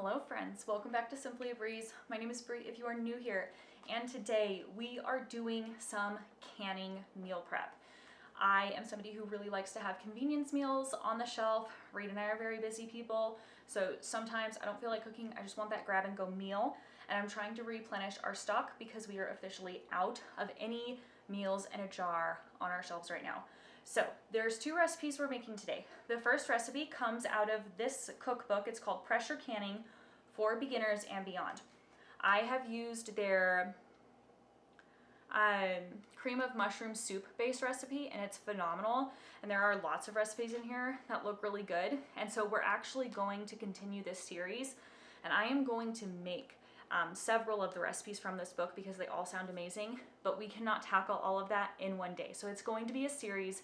Hello friends, welcome back to Simply a Breeze. My name is Bree if you are new here, and today we are doing some canning meal prep. I am somebody who really likes to have convenience meals on the shelf. Reed and I are very busy people, so sometimes I don't feel like cooking, I just want that grab and go meal, and I'm trying to replenish our stock because we are officially out of any meals in a jar on our shelves right now. So there's two recipes we're making today. The first recipe comes out of this cookbook. It's called Pressure Canning for Beginners and Beyond. I have used their cream of mushroom soup based recipe, and it's phenomenal. And there are lots of recipes in here that look really good. And so we're actually going to continue this series, and I am going to make several of the recipes from this book because they all sound amazing, but we cannot tackle all of that in one day. So it's going to be a series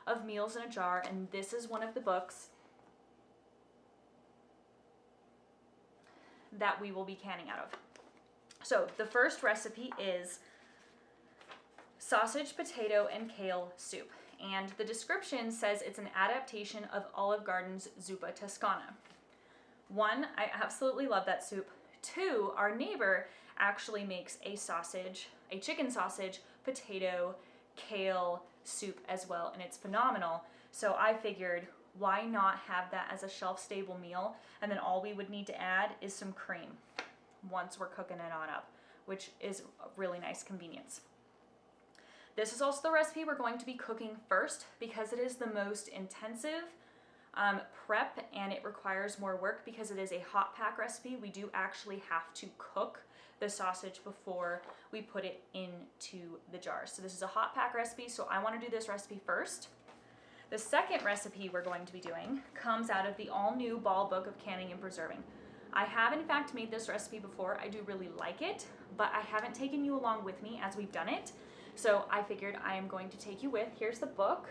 of meals in a jar, and this is one of the books that we will be canning out of. So the first recipe is sausage, potato, and kale soup. And the description says it's an adaptation of Olive Garden's Zuppa Toscana. One, I absolutely love that soup. Two, our neighbor actually makes a chicken sausage, potato, kale soup as well, and it's phenomenal. So I figured, why not have that as a shelf-stable meal, and then all we would need to add is some cream once we're cooking it on up, which is a really nice convenience. This is also the recipe we're going to be cooking first because it is the most intensive prep, and it requires more work because it is a hot pack recipe. We do actually have to cook the sausage before we put it into the jar. So this is a hot pack recipe, so I want to do this recipe first. The second recipe we're going to be doing comes out of the all-new Ball Book of Canning and Preserving. I have in fact made this recipe before. I do really like it, but I haven't taken you along with me as we've done it. So I figured I am going to take you with. Here's the book.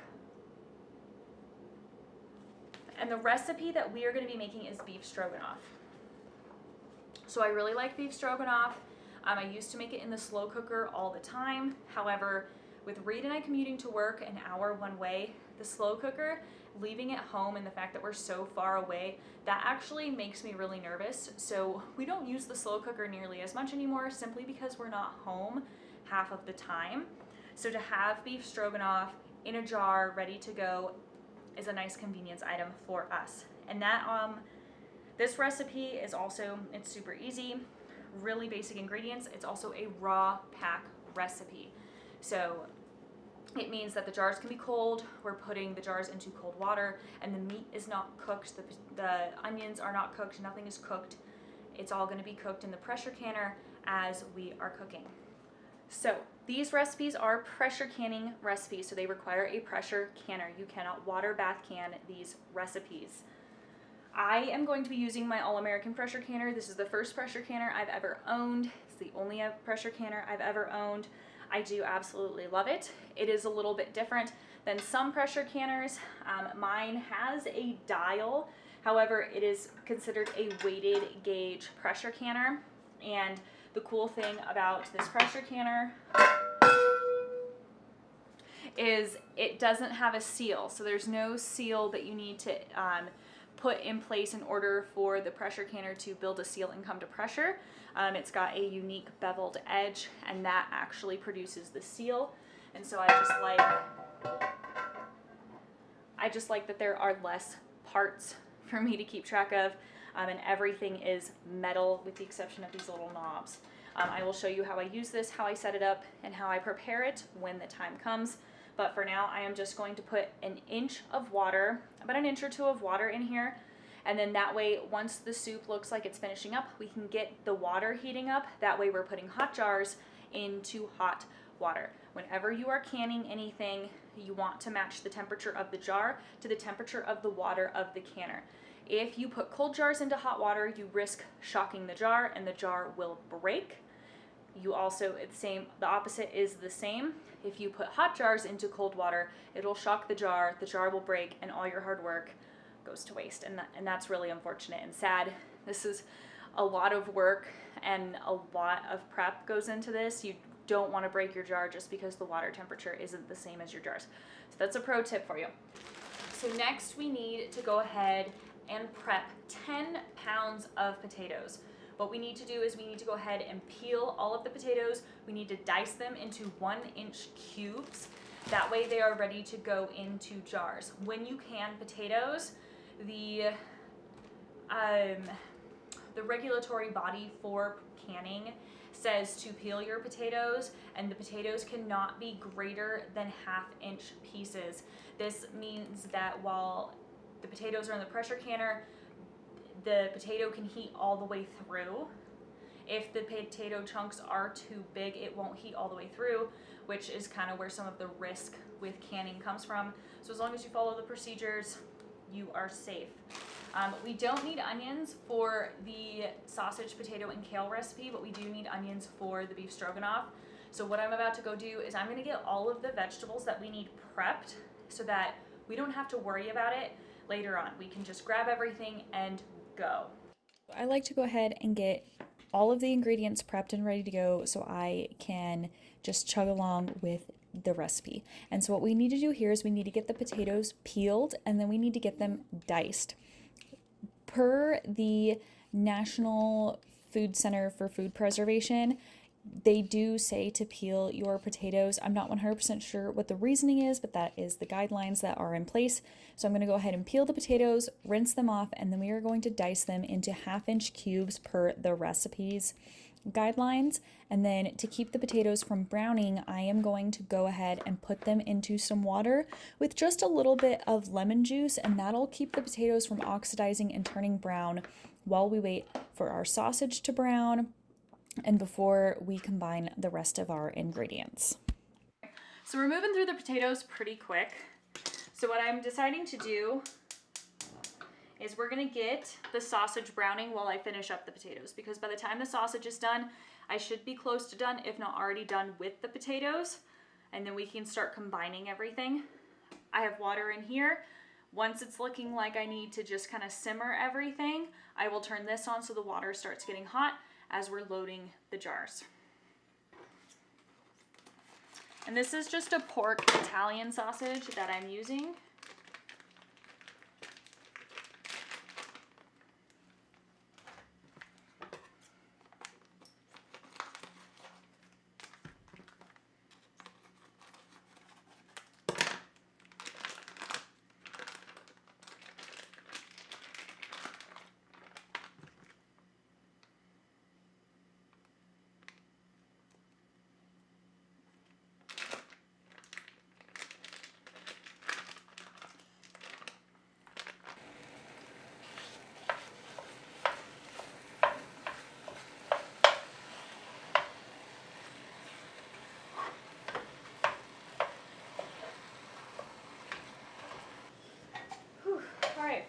And the recipe that we are going to be making is beef stroganoff. So I really like beef stroganoff. I used to make it in the slow cooker all the time. However, with Reed and I commuting to work an hour one way, the slow cooker, leaving it home and the fact that we're so far away, that actually makes me really nervous. So we don't use the slow cooker nearly as much anymore simply because we're not home half of the time. So to have beef stroganoff in a jar ready to go is a nice convenience item for us. And that this recipe is also, it's super easy, really basic ingredients. It's also a raw pack recipe. So it means that the jars can be cold. We're putting the jars into cold water, and the meat is not cooked. The onions are not cooked. Nothing is cooked. It's all going to be cooked in the pressure canner as we are cooking. So these recipes are pressure canning recipes, so they require a pressure canner. You cannot water bath can these recipes. I am going to be using my All-American pressure canner. This is the first pressure canner I've ever owned. It's the only pressure canner I've ever owned. I do absolutely love it. It is a little bit different than some pressure canners. Mine has a dial. However, it is considered a weighted gauge pressure canner. And the cool thing about this pressure canner is it doesn't have a seal. So there's no seal that you need to put in place in order for the pressure canner to build a seal and come to pressure. It's got a unique beveled edge, and that actually produces the seal. And so I just like that there are less parts for me to keep track of, and everything is metal with the exception of these little knobs. I will show you how I use this, how I set it up, and how I prepare it when the time comes. But for now, I am just going to put an inch of water, about an inch or two of water in here. And then that way, once the soup looks like it's finishing up, we can get the water heating up. That way we're putting hot jars into hot water. Whenever you are canning anything, you want to match the temperature of the jar to the temperature of the water of the canner. If you put cold jars into hot water, you risk shocking the jar and the jar will break. You also, the opposite is the same. If you put hot jars into cold water, it'll shock the jar will break, and all your hard work goes to waste. And that's really unfortunate and sad. This is a lot of work and a lot of prep goes into this. You don't want to break your jar just because the water temperature isn't the same as your jars. So that's a pro tip for you. So next we need to go ahead and prep 10 pounds of potatoes. What we need to do is we need to go ahead and peel all of the potatoes. We need to dice them into 1-inch cubes. That way they are ready to go into jars. When you can potatoes, the regulatory body for canning says to peel your potatoes, and the potatoes cannot be greater than 1/2-inch pieces. This means that while the potatoes are in the pressure canner, the potato can heat all the way through. If the potato chunks are too big, it won't heat all the way through, which is kind of where some of the risk with canning comes from. So as long as you follow the procedures, you are safe. We don't need onions for the sausage, potato, and kale recipe, but we do need onions for the beef stroganoff. So what I'm about to go do is I'm going to get all of the vegetables that we need prepped so that we don't have to worry about it later on. We can just grab everything and go. I like to go ahead and get all of the ingredients prepped and ready to go so I can just chug along with the recipe. And so what we need to do here is we need to get the potatoes peeled, and then we need to get them diced. Per the National Food Center for Food Preservation, they do say to peel your potatoes. I'm not 100% sure what the reasoning is, but that is the guidelines that are in place. So I'm going to go ahead and peel the potatoes, rinse them off, and then we are going to dice them into 1/2-inch cubes per the recipe's guidelines. And then to keep the potatoes from browning, I am going to go ahead and put them into some water with just a little bit of lemon juice, and that'll keep the potatoes from oxidizing and turning brown while we wait for our sausage to brown and before we combine the rest of our ingredients. So we're moving through the potatoes pretty quick. So what I'm deciding to do is we're gonna get the sausage browning while I finish up the potatoes, because by the time the sausage is done, I should be close to done, if not already done with the potatoes, and then we can start combining everything. I have water in here. Once it's looking like I need to just kind of simmer everything, I will turn this on so the water starts getting hot as we're loading the jars. And this is just a pork Italian sausage that I'm using.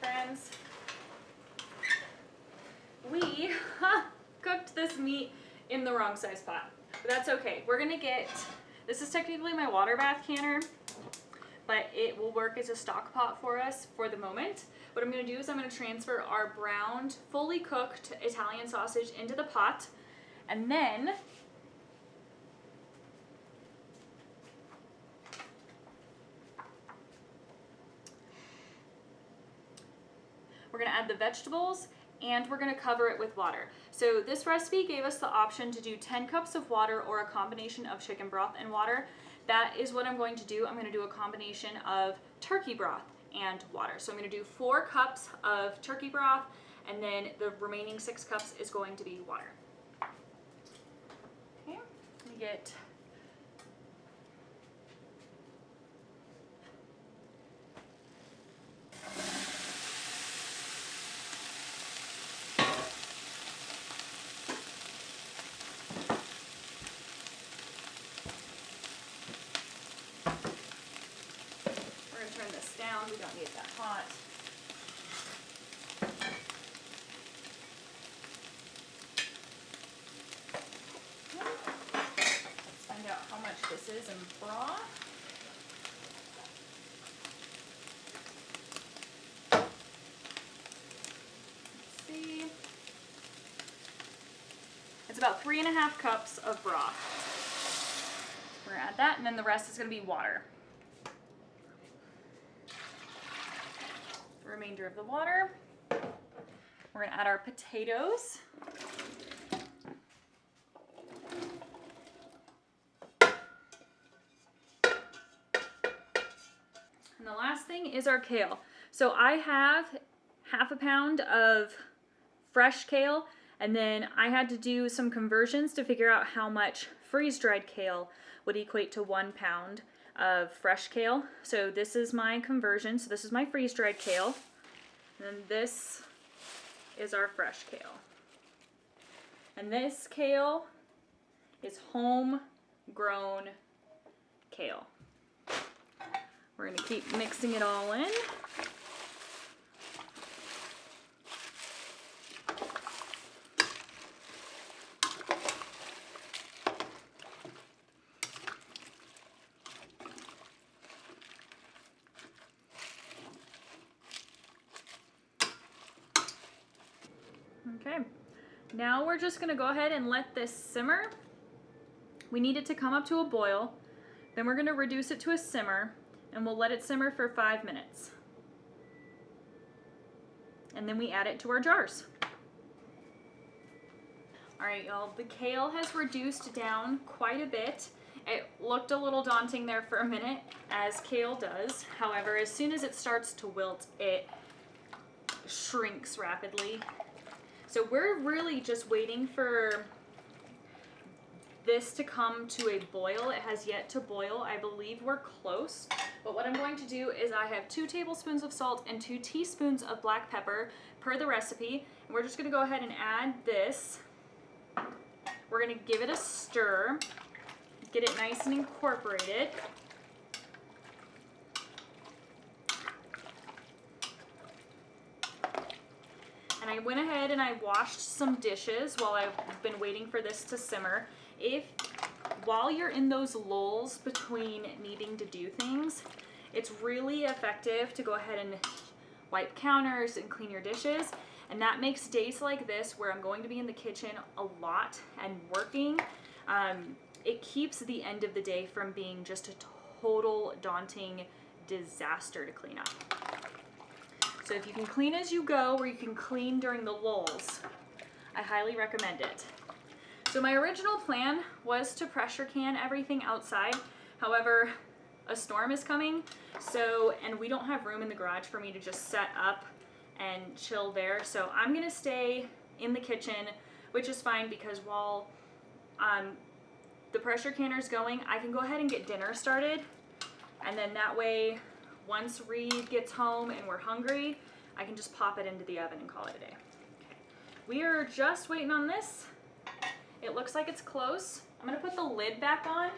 Friends, we cooked this meat in the wrong size pot, but that's okay. We're gonna get, this is technically my water bath canner, but it will work as a stock pot for us for the moment. What I'm gonna do is I'm gonna transfer our browned, fully cooked Italian sausage into the pot, and then we're gonna add the vegetables, and we're gonna cover it with water. So this recipe gave us the option to do 10 cups of water or a combination of chicken broth and water. That is what I'm going to do. I'm gonna do a combination of turkey broth and water. So I'm gonna do 4 cups of turkey broth, and then the remaining 6 cups is going to be water. Okay, let me get turn this down. We don't need it that hot. Let's find out how much this is in broth. Let's see. It's about 3.5 cups of broth. We're gonna add that, and then the rest is gonna be water. Remainder of the water. We're gonna add our potatoes. And the last thing is our kale. So I have half a pound of fresh kale, and then I had to do some conversions to figure out how much freeze-dried kale would equate to 1 pound of fresh kale. So this is my conversion. So this is my freeze-dried kale, and then this is our fresh kale. And this kale is homegrown kale. We're going to keep mixing it all in. Okay, now we're just going to go ahead and let this simmer. We need it to come up to a boil. Then we're going to reduce it to a simmer, and we'll let it simmer for 5 minutes. And then we add it to our jars. All right, y'all, the kale has reduced down quite a bit. It looked a little daunting there for a minute, as kale does. However, as soon as it starts to wilt, it shrinks rapidly. So we're really just waiting for this to come to a boil. It has yet to boil. I believe we're close. But what I'm going to do is I have 2 tablespoons of salt and 2 teaspoons of black pepper per the recipe. And we're just going to go ahead and add this. We're going to give it a stir, get it nice and incorporated. And I went ahead and I washed some dishes while I've been waiting for this to simmer. While you're in those lulls between needing to do things, it's really effective to go ahead and wipe counters and clean your dishes. And that makes days like this, where I'm going to be in the kitchen a lot and working, it keeps the end of the day from being just a total daunting disaster to clean up. So if you can clean as you go, or you can clean during the lulls, I highly recommend it. So my original plan was to pressure can everything outside. However, a storm is coming, and we don't have room in the garage for me to just set up and chill there. So I'm gonna stay in the kitchen, which is fine, because while the pressure canner's going, I can go ahead and get dinner started. And then that way, once Reed gets home and we're hungry, I can just pop it into the oven and call it a day. Okay. We are just waiting on this. It looks like it's close. I'm gonna put the lid back on.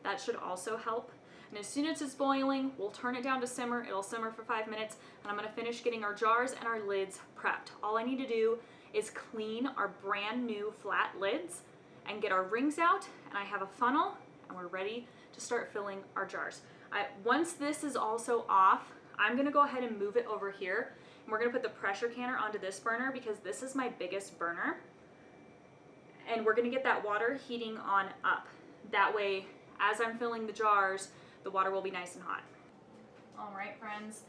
That should also help. And as soon as it's boiling, we'll turn it down to simmer. It'll simmer for 5 minutes, and I'm gonna finish getting our jars and our lids prepped. All I need to do is clean our brand new flat lids and get our rings out, and I have a funnel, and we're ready to start filling our jars. Once this is also off, I'm gonna go ahead and move it over here, and we're gonna put the pressure canner onto this burner, because this is my biggest burner. And we're gonna get that water heating on up. That way, as I'm filling the jars, the water will be nice and hot. All right, friends,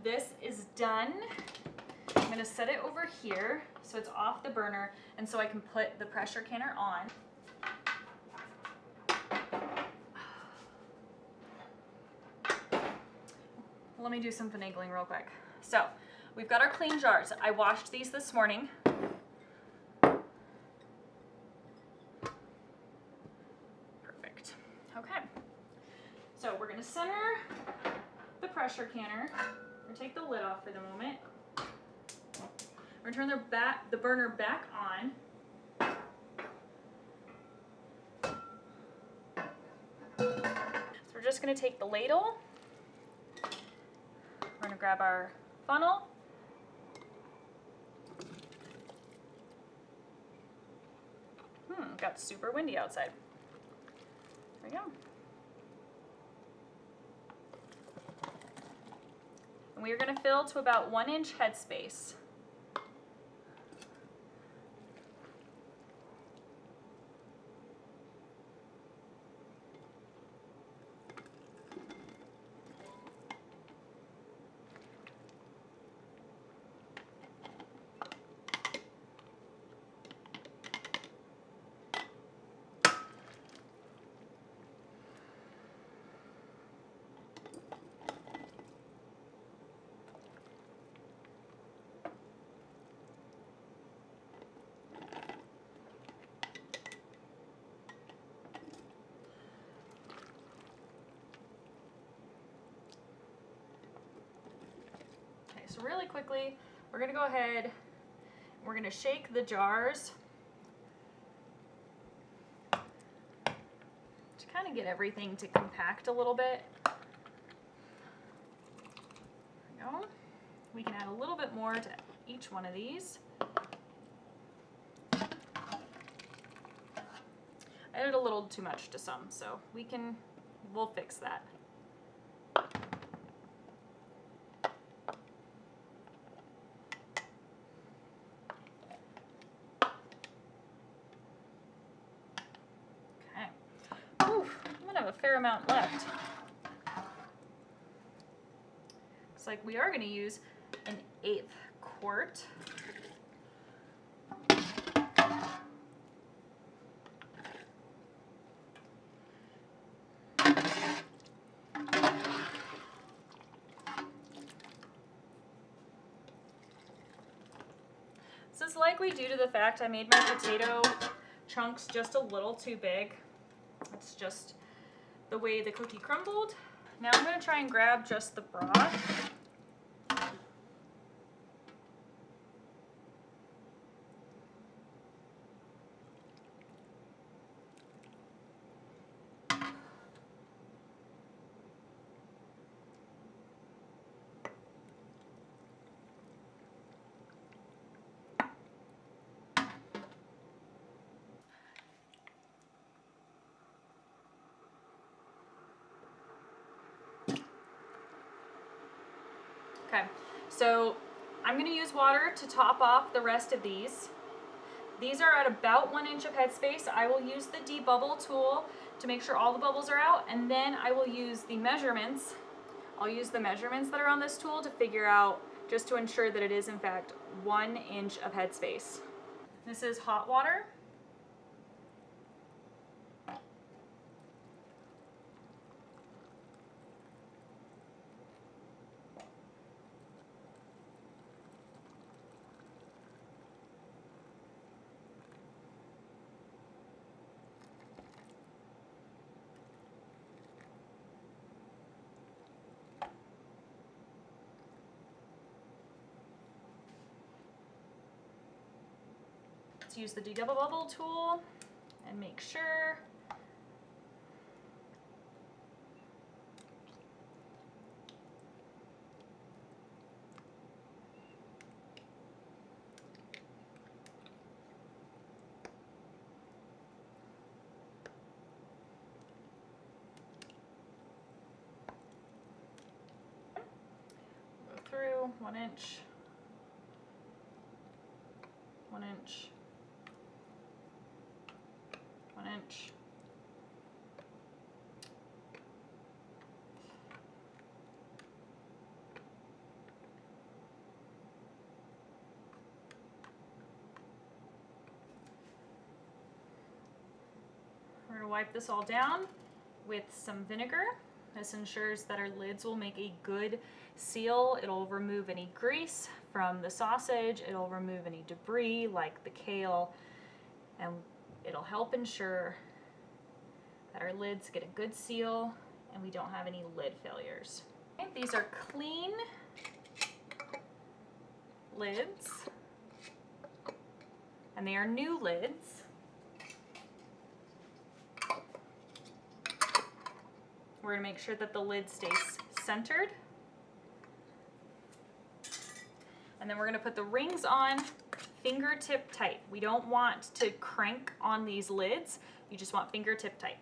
this is done. I'm gonna set it over here so it's off the burner, and so I can put the pressure canner on. Let me do some finagling real quick. So, we've got our clean jars. I washed these this morning. Perfect. Okay. So we're gonna center the pressure canner. We're gonna take the lid off for the moment. We're gonna turn the burner back on. So we're just gonna take the ladle. We're gonna grab our funnel. It got super windy outside. There we go. And we are going to fill to about 1 inch headspace. So really quickly, we're gonna go ahead, we're gonna shake the jars to kind of get everything to compact a little bit. There we go. We can add a little bit more to each one of these. I added a little too much to some, so we'll fix that. Okay. Ooh, I'm gonna have a fair amount left. Looks like we are gonna use an 1/8 quart. This is likely due to the fact I made my potato chunks just a little too big. It's just the way the cookie crumbled. Now I'm going to try and grab just the broth. Okay, so I'm going to use water to top off the rest of these. These are at about 1 inch of headspace. I will use the debubble tool to make sure all the bubbles are out, and then I will use the measurements. I'll use the measurements that are on this tool to figure out, just to ensure that it is in fact 1 inch of headspace. This is hot water. Let's use the debubble tool and make sure. Go through 1 inch, 1 inch, 1 inch. We're going to wipe this all down with some vinegar. This ensures that our lids will make a good seal. It'll remove any grease from the sausage. It'll remove any debris like the kale, and it'll help ensure that our lids get a good seal and we don't have any lid failures. Okay, these are clean lids, and they are new lids. We're going to make sure that the lid stays centered. And then we're going to put the rings on fingertip tight. We don't want to crank on these lids. You just want fingertip tight.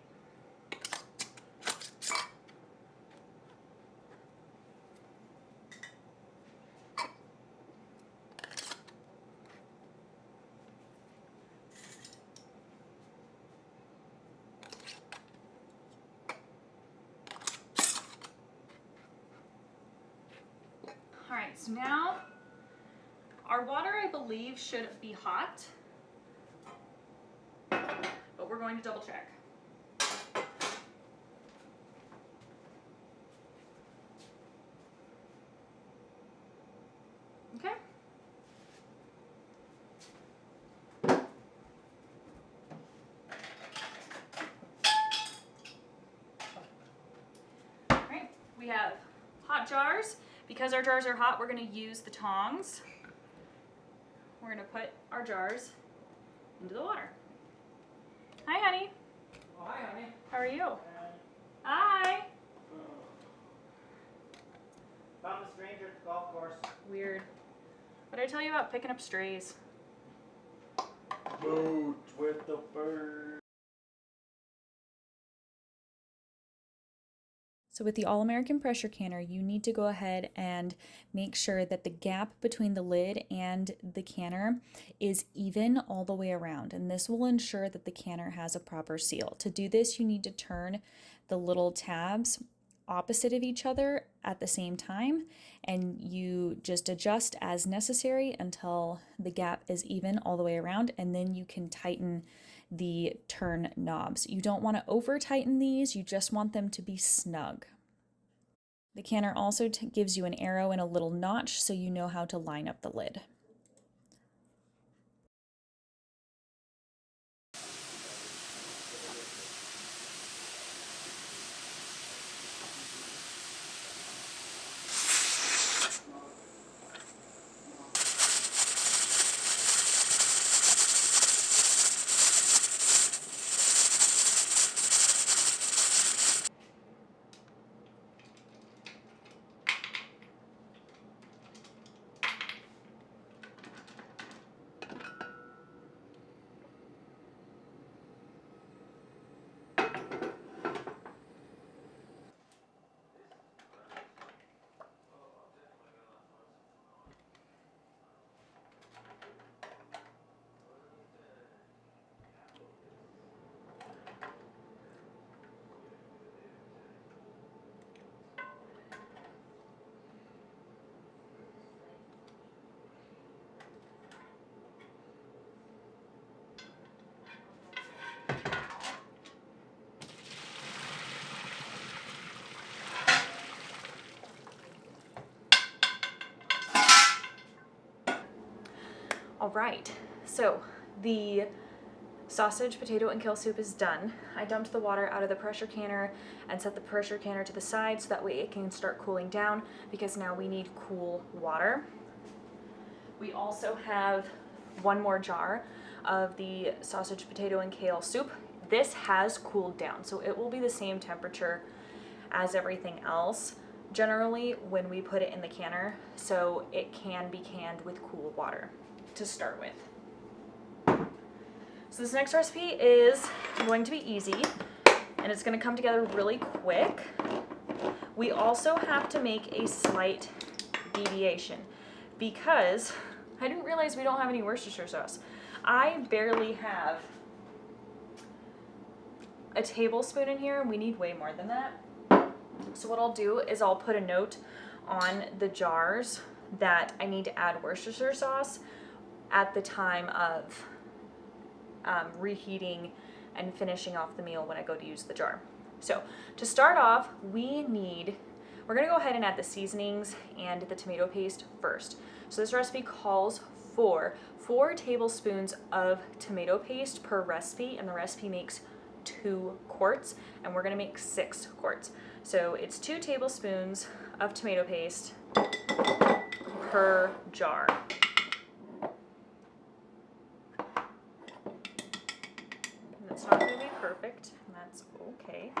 All right, so now our water, I believe, should be hot, but we're going to double check. Okay. All right, we have hot jars. Because our jars are hot, we're going to use the tongs. We're going to put our jars into the water. Hi, honey. Oh, hi, honey. How are you? Hi. Found a stranger at the golf course. Weird. What did I tell you about picking up strays? Boat with the bird. So with the All-American pressure canner, you need to go ahead and make sure that the gap between the lid and the canner is even all the way around. And this will ensure that the canner has a proper seal. To do this, you need to turn the little tabs opposite of each other at the same time, and you just adjust as necessary until the gap is even all the way around, and then you can tighten the turn knobs. You don't want to over tighten these, you just want them to be snug. The canner also gives you an arrow and a little notch so you know how to line up the lid. All right, so the sausage, potato, and kale soup is done. I dumped the water out of the pressure canner and set the pressure canner to the side so that way it can start cooling down, because now we need cool water. We also have one more jar of the sausage, potato, and kale soup. This has cooled down, so it will be the same temperature as everything else generally when we put it in the canner, so it can be canned with cool water to start with. So this next recipe is going to be easy, and it's going to come together really quick. We also have to make a slight deviation because I didn't realize we don't have any Worcestershire sauce. I barely have a tablespoon in here, and we need way more than that. So what I'll do is I'll put a note on the jars that I need to add Worcestershire sauce at the time of reheating and finishing off the meal when I go to use the jar. So to start off, we're gonna go ahead and add the seasonings and the tomato paste first. So this recipe calls for 4 tablespoons of tomato paste per recipe, and the recipe makes 2 quarts, and we're gonna make 6 quarts. So it's 2 tablespoons of tomato paste per jar. And it's not gonna be perfect, and that's okay.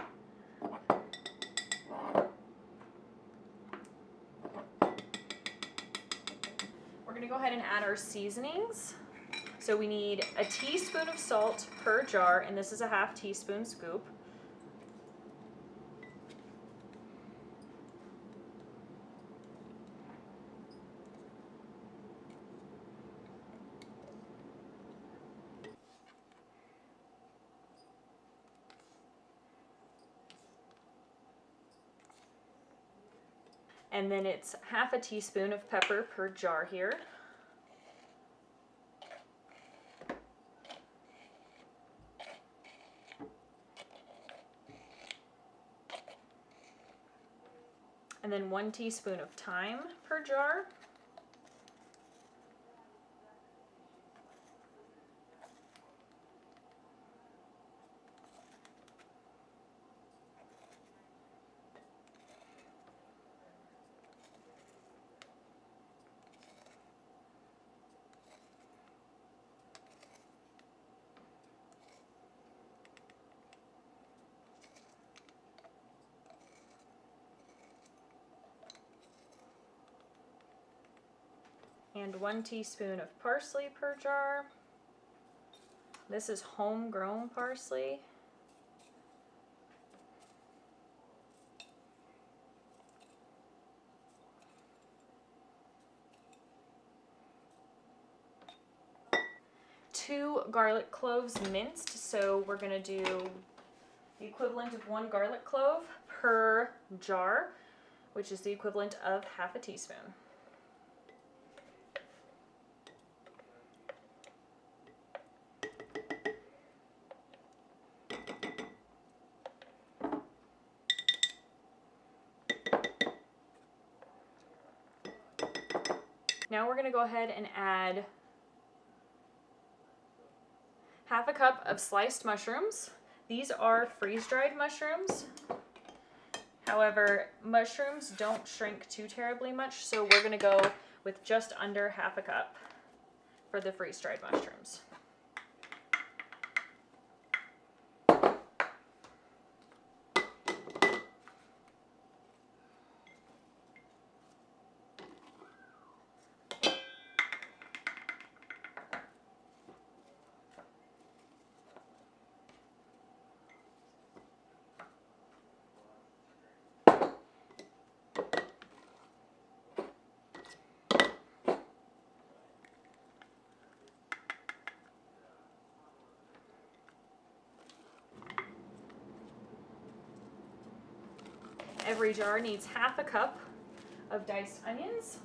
We're gonna go ahead and add our seasonings. So we need a teaspoon of salt per jar, and this is a 1/2 teaspoon scoop. And then it's 1/2 teaspoon of pepper per jar here. And then 1 teaspoon of thyme per jar. and 1 teaspoon of parsley per jar. This is homegrown parsley. Two garlic cloves minced, so we're gonna do the equivalent of 1 garlic clove per jar, which is the equivalent of half a teaspoon. Now we're gonna go ahead and add half a cup of sliced mushrooms. These are freeze-dried mushrooms. However, mushrooms don't shrink too terribly much, so we're gonna go with just under half a cup for the freeze-dried mushrooms. Every jar needs half a cup of diced onions.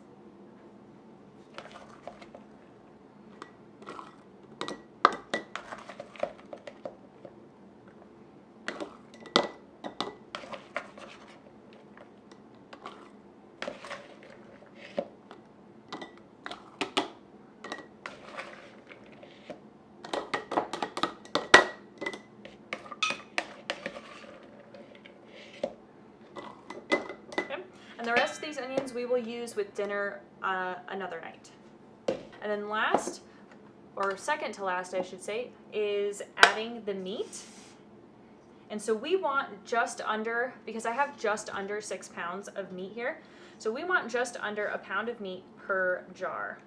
And the rest of these onions we will use with dinner another night. And then last, or second to last I should say, is adding the meat. And so we want just under, because I have just under 6 pounds of meat here, so we want just under a pound of meat per jar.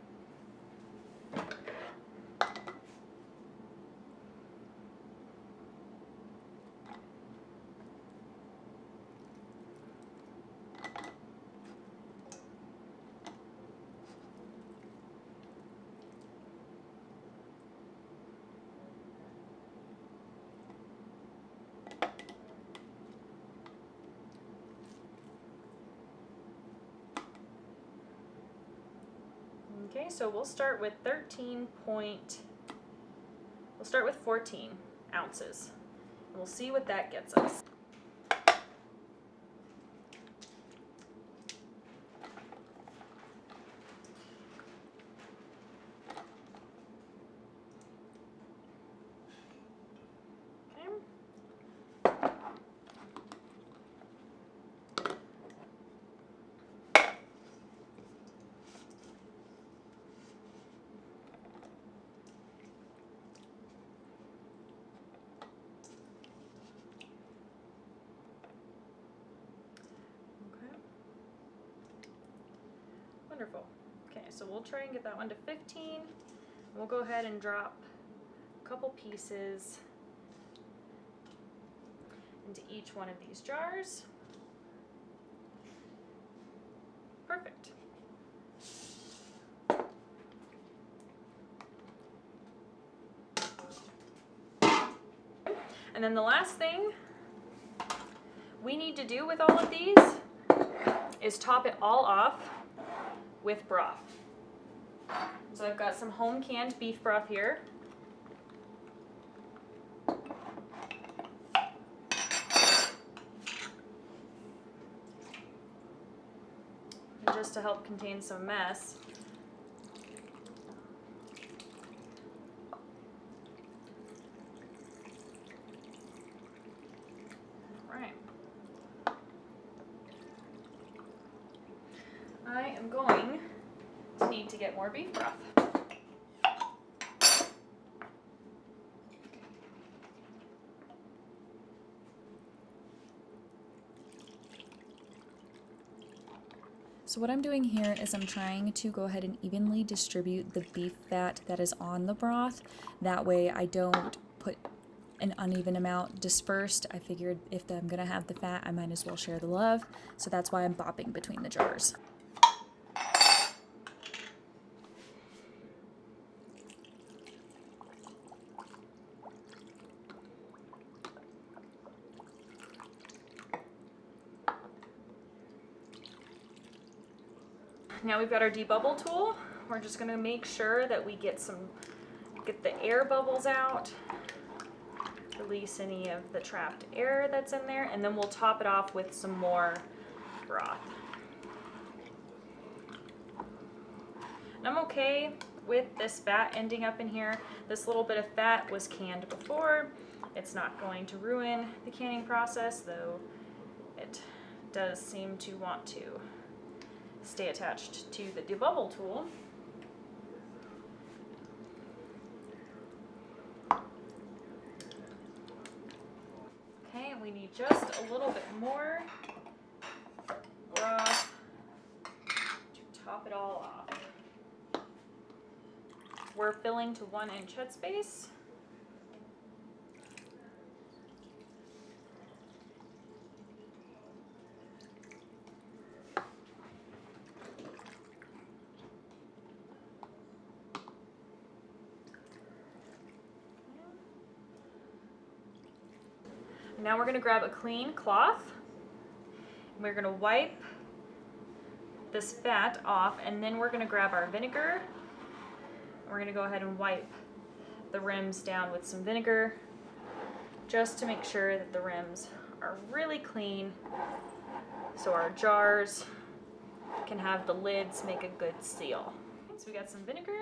Okay, so we'll start with 14 ounces. And we'll see what that gets us. Wonderful. Okay, so we'll try and get that one to 15. We'll go ahead and drop a couple pieces into each one of these jars. Perfect. And then the last thing we need to do with all of these is top it all off with broth. So I've got some home canned beef broth here. And just to help contain some mess, I am going to need to get more beef broth. So what I'm doing here is I'm trying to go ahead and evenly distribute the beef fat that is on the broth. That way I don't put an uneven amount dispersed. I figured if I'm gonna have the fat, I might as well share the love. So that's why I'm bopping between the jars. Now we've got our debubble tool. We're just gonna make sure that we get the air bubbles out, release any of the trapped air that's in there, and then we'll top it off with some more broth. And I'm okay with this fat ending up in here. This little bit of fat was canned before. It's not going to ruin the canning process, though it does seem to want to stay attached to the debubble tool. Okay, and we need just a little bit more broth to top it all off. We're filling to 1 inch headspace. Now we're going to grab a clean cloth. We're going to wipe this fat off, and then we're going to grab our vinegar. We're going to go ahead and wipe the rims down with some vinegar just to make sure that the rims are really clean so our jars can have the lids make a good seal. So we got some vinegar.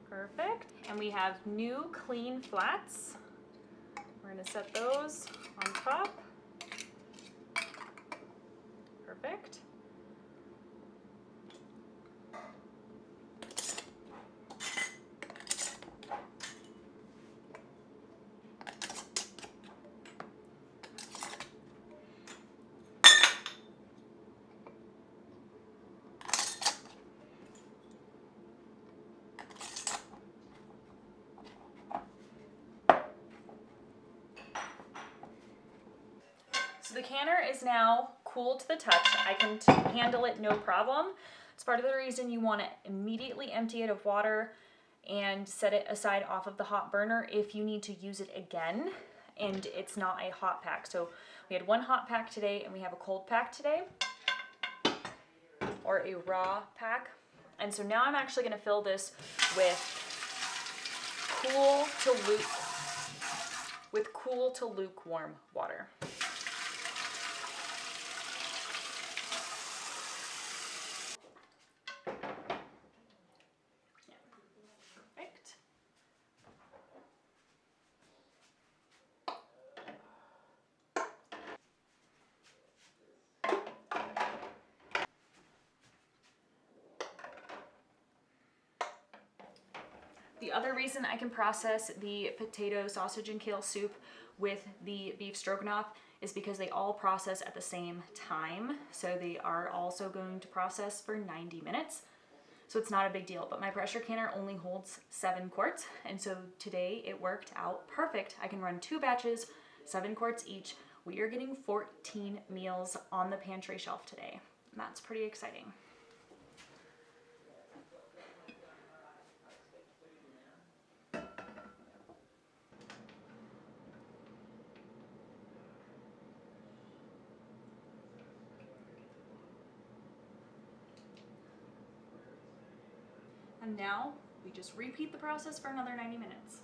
Perfect. And we have new clean flats. We're going to set those on top. Perfect. So the canner is now cool to the touch. I can handle it no problem. It's part of the reason you want to immediately empty it of water and set it aside off of the hot burner if you need to use it again and it's not a hot pack. So we had 1 hot pack today and we have a cold pack today, or a raw pack. And so now I'm actually going to fill this with cool to lukewarm water. Perfect. The other reason I can process the potato, sausage, and kale soup with the beef stroganoff is because they all process at the same time. So they are also going to process for 90 minutes. So it's not a big deal, but my pressure canner only holds 7 quarts. And so today it worked out perfect. I can run 2 batches, 7 quarts each. We are getting 14 meals on the pantry shelf today. And that's pretty exciting. And now we just repeat the process for another 90 minutes.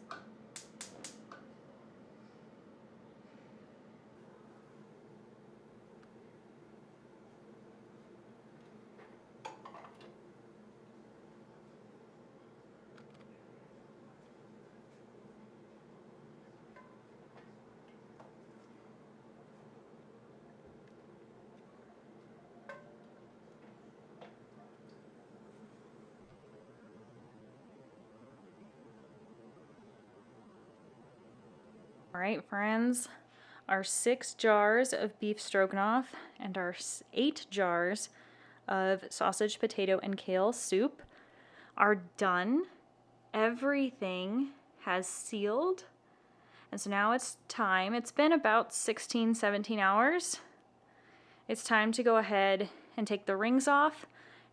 right, friends, our 6 jars of beef stroganoff and our 8 jars of sausage, potato, and kale soup are done. Everything has sealed. And so now it's time. It's been about 16, 17 hours. It's time to go ahead and take the rings off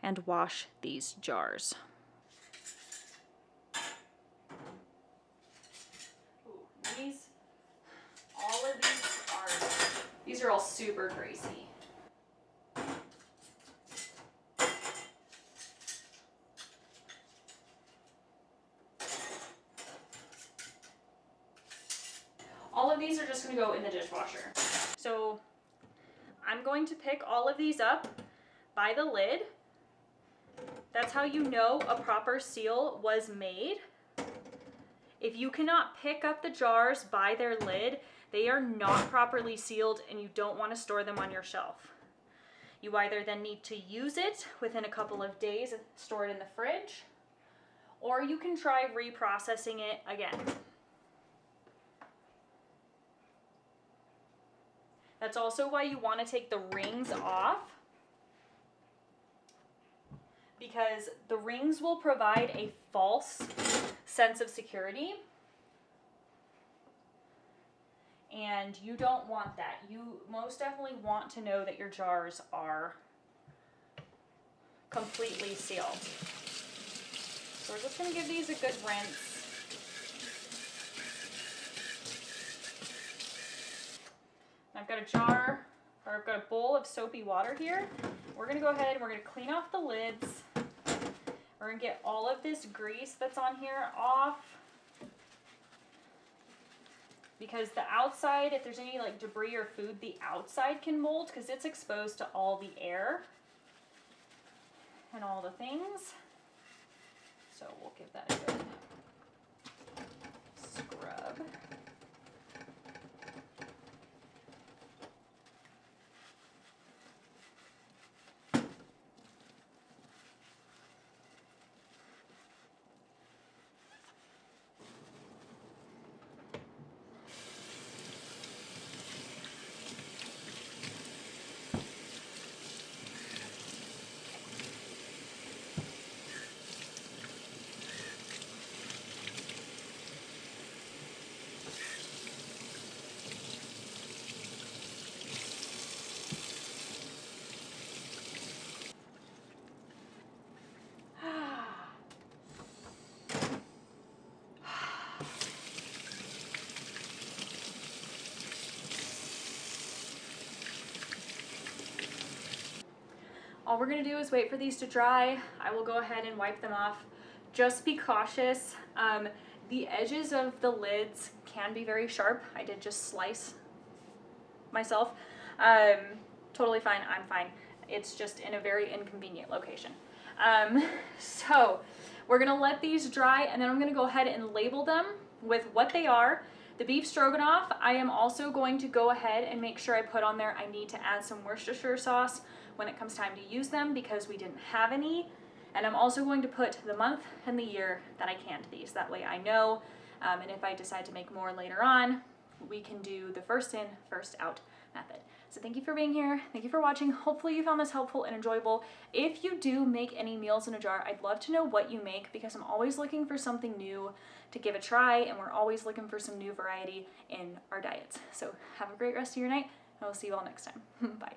and wash these jars. Ooh, these are all super greasy. All of these are just going to go in the dishwasher. So I'm going to pick all of these up by the lid. That's how you know a proper seal was made. If you cannot pick up the jars by their lid, they are not properly sealed and you don't want to store them on your shelf. You either then need to use it within a couple of days and store it in the fridge, or you can try reprocessing it again. That's also why you want to take the rings off, because the rings will provide a false sense of security. And you don't want that. You most definitely want to know that your jars are completely sealed. So we're just going to give these a good rinse. I've got a jar, or I've got a bowl of soapy water here. We're going to go ahead and we're going to clean off the lids. We're going to get all of this grease that's on here off. Because the outside, if there's any like debris or food, the outside can mold because it's exposed to all the air and all the things. So we'll give that a good scrub. All we're gonna do is wait for these to dry. I will go ahead and wipe them off. Just be cautious. The edges of the lids can be very sharp. I did just slice myself. Totally fine, I'm fine. It's just in a very inconvenient location. So we're gonna let these dry and then I'm gonna go ahead and label them with what they are. The beef stroganoff, I am also going to go ahead and make sure I put on there I need to add some Worcestershire sauce when it comes time to use them because we didn't have any. And I'm also going to put the month and the year that I canned these. That way I know, and if I decide to make more later on, we can do the first in, first out method. So thank you for being here. Thank you for watching. Hopefully you found this helpful and enjoyable. If you do make any meals in a jar, I'd love to know what you make because I'm always looking for something new to give a try and we're always looking for some new variety in our diets. So have a great rest of your night and we'll see you all next time. Bye.